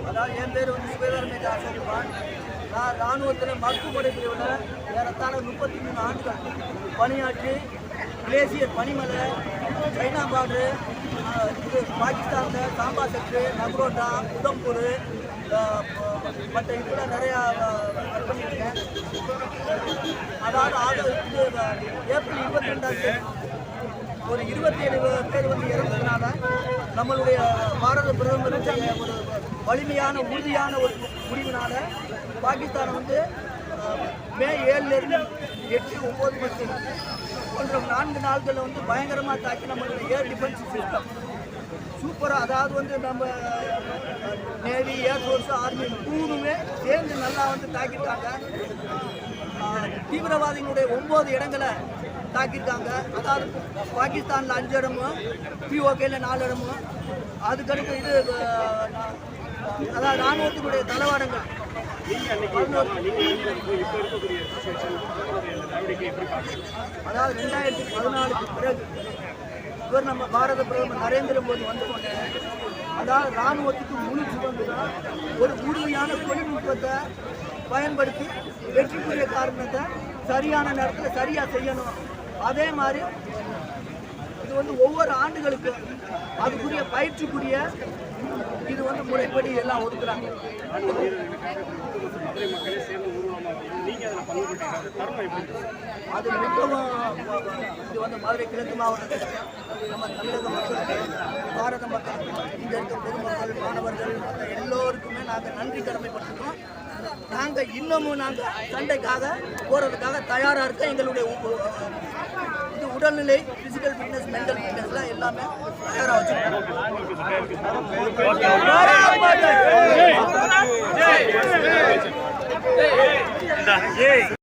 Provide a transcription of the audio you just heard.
அதாவது என் பேர் வந்து சுபேதார் மேஜர் அசோக்குமார். நான் இராணுவத்தில் மருத்துவமனை பிரிவில் ஏறத்தாழ 33 ஆண்டுகள் பணியாற்றி கிளேசியர் பனிமலை, சைனா பார்டரு, இது பாகிஸ்தானில் சாம்பா செக்டரு, நக்ரோட்டா, உதம்பூர் மற்ற இதில் நிறையா பண்ணியிருக்கேன். அதாவது இது ஏப்ரல் 22 ஒரு 27 பேர் வந்து இறந்ததுனால நம்மளுடைய பாரத பிரதமர் ஒரு வலிமையான உறுதியான ஒரு முடிவினால பாகிஸ்தான் வந்து மே 7 8 9 10 போன்ற 4 நாட்களில் வந்து பயங்கரமாக தாக்கி நம்மளுடைய ஏர் டிஃபென்ஸ் சிஸ்டம் சூப்பராக, அதாவது வந்து நம்ம நேவி, ஏர்ஃபோர்ஸ், ஆர்மி மூணுமே சேர்ந்து நல்லா வந்து தாக்கிட்டாங்க. தீவிரவாதிகளுடைய 9 இடங்களை தாக்கியிருக்காங்க. அதாவது பாகிஸ்தானில் 5 இடமும், பிஓகேல 4 இடமும், அதுக்கடுத்து இது அதாவது இராணுவத்தினுடைய தளவாடங்கள். அதாவது 2014 பிறகு இவர் நம்ம பாரத பிரதமர் நரேந்திர மோடி வந்து கொண்டு அதாவது இராணுவத்துக்கு முழு சுதந்திரம், ஒரு உறுதியான தொழில்நுட்பத்தை பயன்படுத்தி வெற்றிக்குரிய காரணத்தை சரியான நேரத்தில் சரியாக செய்யணும். அதே மாதிரி இது வந்து ஒவ்வொரு ஆண்டுகளுக்கு அதுக்குரிய பயிற்சிக்குரிய இது வந்து முறைப்படி எல்லாம் ஒதுக்குறாங்க. அது மிகவும் இது வந்து மதுரை கிழக்கு மாவட்டத்தில் நம்ம தமிழக மக்களுக்கு, பாரத மக்களுக்கு, இங்கே இருக்க பொதுமக்கள், மாணவர்கள் எல்லோருக்குமே நாங்கள் நன்றி கடமைப்பட்டிருக்கோம். நாங்கள் இன்னமும் நாங்கள் சண்டைக்காக போகிறதுக்காக தயாராக இருக்க. எங்களுடைய இது உடல்நிலை, ஃபிசிக்கல் ஃபிட்னஸ், மென்டல் ஃபிட்னஸ்லாம் எல்லாமே தயாராக வச்சுருக்கோம்.